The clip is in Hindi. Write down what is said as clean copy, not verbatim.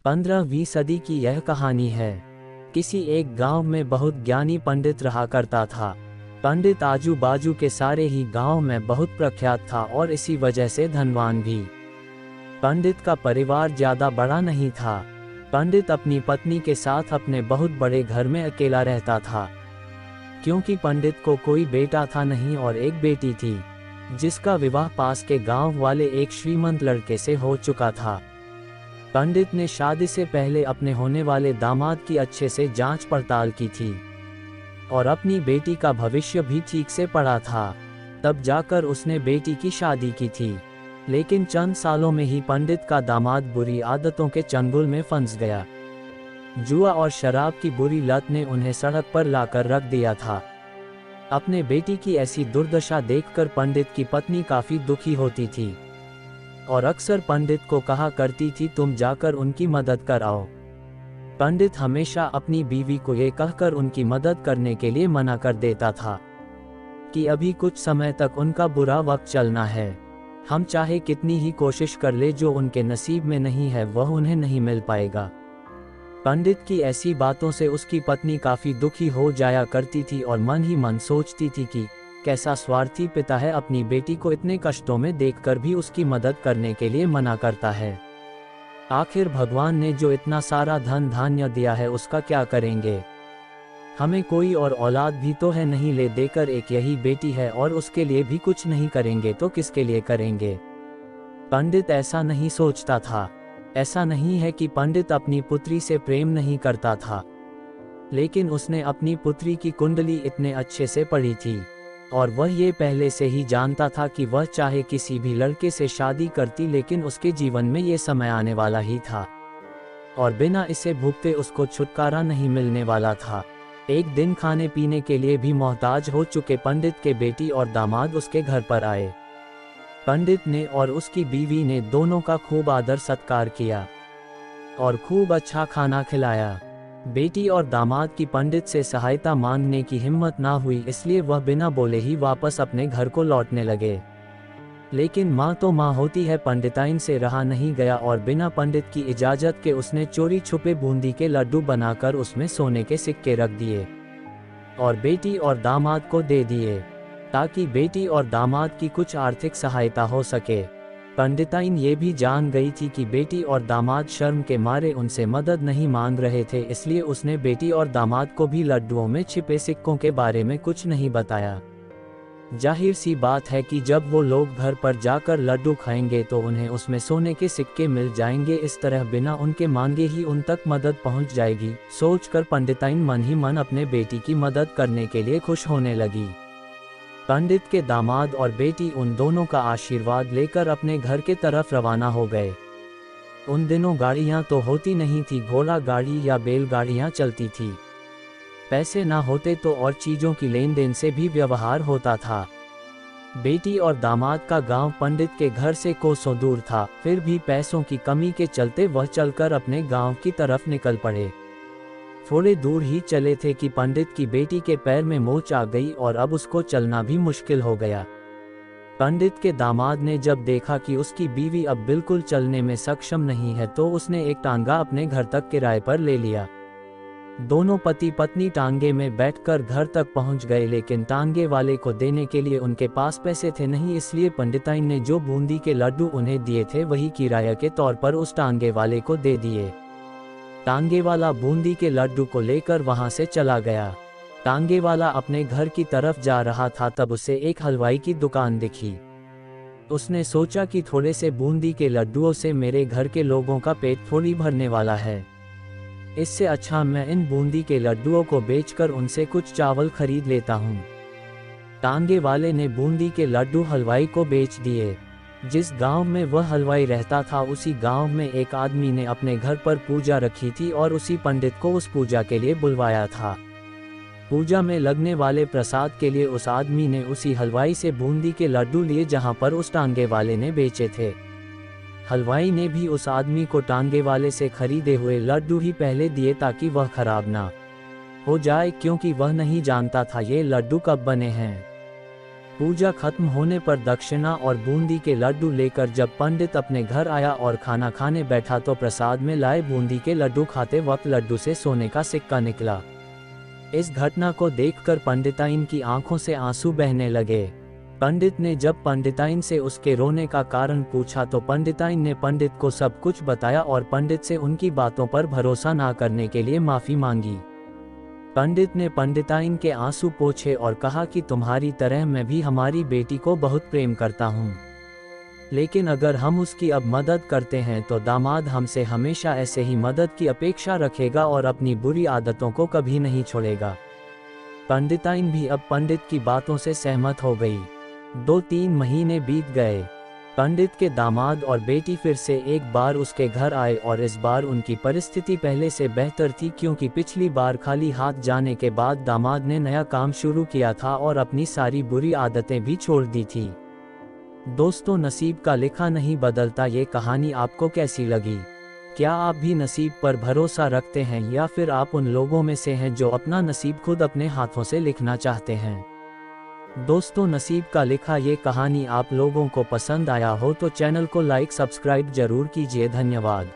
15वीं सदी की यह कहानी है। किसी एक गांव में बहुत ज्ञानी पंडित रहा करता था। पंडित आजू बाजू के सारे ही गांव में बहुत प्रख्यात था और इसी वजह से धनवान भी। पंडित का परिवार ज्यादा बड़ा नहीं था। पंडित अपनी पत्नी के साथ अपने बहुत बड़े घर में अकेला रहता था, क्योंकि पंडित को कोई बेटा था नहीं और एक बेटी थी, जिसका विवाह पास के गांव वाले एक श्रीमंत लड़के से हो चुका था। पंडित ने शादी से पहले अपने होने वाले दामाद की अच्छे से जांच पड़ताल की थी और अपनी बेटी का भविष्य भी ठीक से पढ़ा था। तब जाकर उसने बेटी की शादी की थी। लेकिन चंद सालों में ही पंडित का दामाद बुरी आदतों के चंगुल में फंस गया। जुआ और शराब की बुरी लत ने उन्हें सड़क पर लाकर रख दिया था। अपने बेटी की ऐसी दुर्दशा देखकर पंडित की पत्नी काफी दुखी होती थी और अक्सर पंडित को कहा करती थी, तुम जाकर उनकी मदद कर आओ। पंडित हमेशा अपनी बीवी को ये कहकर उनकी मदद करने के लिए मना कर देता था कि अभी कुछ समय तक उनका बुरा वक्त चलना है। हम चाहे कितनी ही कोशिश कर ले, जो उनके नसीब में नहीं है वह उन्हें नहीं मिल पाएगा। पंडित की ऐसी बातों से उसकी पत्नी काफी दुखी हो जाया करती थी और मन ही मन सोचती थी कि कैसा स्वार्थी पिता है, अपनी बेटी को इतने कष्टों में देखकर भी उसकी मदद करने के लिए मना करता है। आखिर भगवान ने जो इतना सारा धन धान्य दिया है उसका क्या करेंगे। हमें कोई और औलाद भी तो है नहीं, ले देकर एक यही बेटी है और उसके लिए भी कुछ नहीं करेंगे तो किसके लिए करेंगे। पंडित ऐसा नहीं सोचता था। ऐसा नहीं है कि पंडित अपनी पुत्री से प्रेम नहीं करता था, लेकिन उसने अपनी पुत्री की कुंडली इतने अच्छे से पढ़ी थी और वह ये पहले से ही जानता था कि वह चाहे किसी भी लड़के से शादी करती, लेकिन उसके जीवन में ये समय आने वाला ही था और बिना इसे भुगते उसको छुटकारा नहीं मिलने वाला था। एक दिन खाने पीने के लिए भी मोहताज हो चुके पंडित के बेटी और दामाद उसके घर पर आए। पंडित ने और उसकी बीवी ने दोनों का खूब आदर सत्कार किया और खूब अच्छा खाना खिलाया। बेटी और दामाद की पंडित से सहायता मांगने की हिम्मत ना हुई, इसलिए वह बिना बोले ही वापस अपने घर को लौटने लगे। लेकिन माँ तो माँ होती है, पंडिताइन से रहा नहीं गया और बिना पंडित की इजाजत के उसने चोरी छुपे बूंदी के लड्डू बनाकर उसमें सोने के सिक्के रख दिए और बेटी और दामाद को दे दिए, ताकि बेटी और दामाद की कुछ आर्थिक सहायता हो सके। पंडिताइन ये भी जान गई थी कि बेटी और दामाद शर्म के मारे उनसे मदद नहीं मांग रहे थे, इसलिए उसने बेटी और दामाद को भी लड्डुओं में छिपे सिक्कों के बारे में कुछ नहीं बताया। जाहिर सी बात है कि जब वो लोग घर पर जाकर लड्डू खाएंगे तो उन्हें उसमें सोने के सिक्के मिल जाएंगे, इस तरह बिना उनके मांगे ही उन तक मदद पहुंच जाएगी। सोचकर पंडिताइन मन ही मन अपने बेटी की मदद करने के लिए खुश होने लगी। पंडित के दामाद और बेटी उन दोनों का आशीर्वाद लेकर अपने घर के तरफ रवाना हो गए। उन दिनों गाड़ियां तो होती नहीं थी, घोड़ा गाड़ी या बैलगाड़ियां चलती थी। पैसे ना होते तो और चीजों की लेन देन से भी व्यवहार होता था। बेटी और दामाद का गांव पंडित के घर से कोसों दूर था, फिर भी पैसों की कमी के चलते वह चलकर अपने गांव की तरफ निकल पड़े। थोड़े दूर ही चले थे कि पंडित की बेटी के पैर में मोच आ गई और अब उसको चलना भी मुश्किल हो गया। पंडित के दामाद ने जब देखा कि उसकी बीवी अब बिल्कुल चलने में सक्षम नहीं है तो उसने एक टांगा अपने घर तक किराए पर ले लिया। दोनों पति पत्नी टांगे में बैठकर घर तक पहुंच गए, लेकिन टांगे वाले को देने के लिए उनके पास पैसे थे नहीं, इसलिए पंडिताइन ने जो बूंदी के लड्डू उन्हें दिए थे वही किराया के तौर पर उस टांगे वाले को दे दिए। टांगे वाला बूंदी के लड्डू को लेकर वहां से चला गया। टांगे वाला अपने घर की तरफ जा रहा था, तब उसे एक हलवाई की दुकान दिखी। उसने सोचा कि थोड़े से बूंदी के लड्डुओं से मेरे घर के लोगों का पेट थोड़ी भरने वाला है, इससे अच्छा मैं इन बूंदी के लड्डुओं को बेचकर उनसे कुछ चावल खरीद लेता हूँ। टांगे वाले ने बूंदी के लड्डू हलवाई को बेच दिए। जिस गांव में वह हलवाई रहता था उसी गांव में एक आदमी ने अपने घर पर पूजा रखी थी और उसी पंडित को उस पूजा के लिए बुलवाया था। पूजा में लगने वाले प्रसाद के लिए उस आदमी ने उसी हलवाई से बूंदी के लड्डू लिए जहां पर उस टांगे वाले ने बेचे थे। हलवाई ने भी उस आदमी को टांगे वाले से खरीदे हुए लड्डू ही पहले दिए ताकि वह खराब ना हो जाए, क्योंकि वह नहीं जानता था ये लड्डू कब बने हैं। पूजा खत्म होने पर दक्षिणा और बूंदी के लड्डू लेकर जब पंडित अपने घर आया और खाना खाने बैठा तो प्रसाद में लाए बूंदी के लड्डू खाते वक्त लड्डू से सोने का सिक्का निकला। इस घटना को देखकर पंडिताइन की आंखों से आंसू बहने लगे। पंडित ने जब पंडिताइन से उसके रोने का कारण पूछा तो पंडिताइन ने पंडित को सब कुछ बताया और पंडित से उनकी बातों पर भरोसा ना करने के लिए माफी मांगी। पंडित ने पंडिताइन के आंसू पोंछे और कहा कि तुम्हारी तरह मैं भी हमारी बेटी को बहुत प्रेम करता हूँ, लेकिन अगर हम उसकी अब मदद करते हैं तो दामाद हमसे हमेशा ऐसे ही मदद की अपेक्षा रखेगा और अपनी बुरी आदतों को कभी नहीं छोड़ेगा। पंडिताइन भी अब पंडित की बातों से सहमत हो गई। 2-3 महीने बीत गए। पंडित के दामाद और बेटी फिर से एक बार उसके घर आए और इस बार उनकी परिस्थिति पहले से बेहतर थी, क्योंकि पिछली बार खाली हाथ जाने के बाद दामाद ने नया काम शुरू किया था और अपनी सारी बुरी आदतें भी छोड़ दी थी। दोस्तों, नसीब का लिखा नहीं बदलता ये कहानी आपको कैसी लगी? क्या आप भी नसीब पर भरोसा रखते हैं या फिर आप उन लोगों में से हैं जो अपना नसीब खुद अपने हाथों से लिखना चाहते हैं? दोस्तों, नसीब का लिखा ये कहानी आप लोगों को पसंद आया हो तो चैनल को लाइक सब्सक्राइब जरूर कीजिए। धन्यवाद।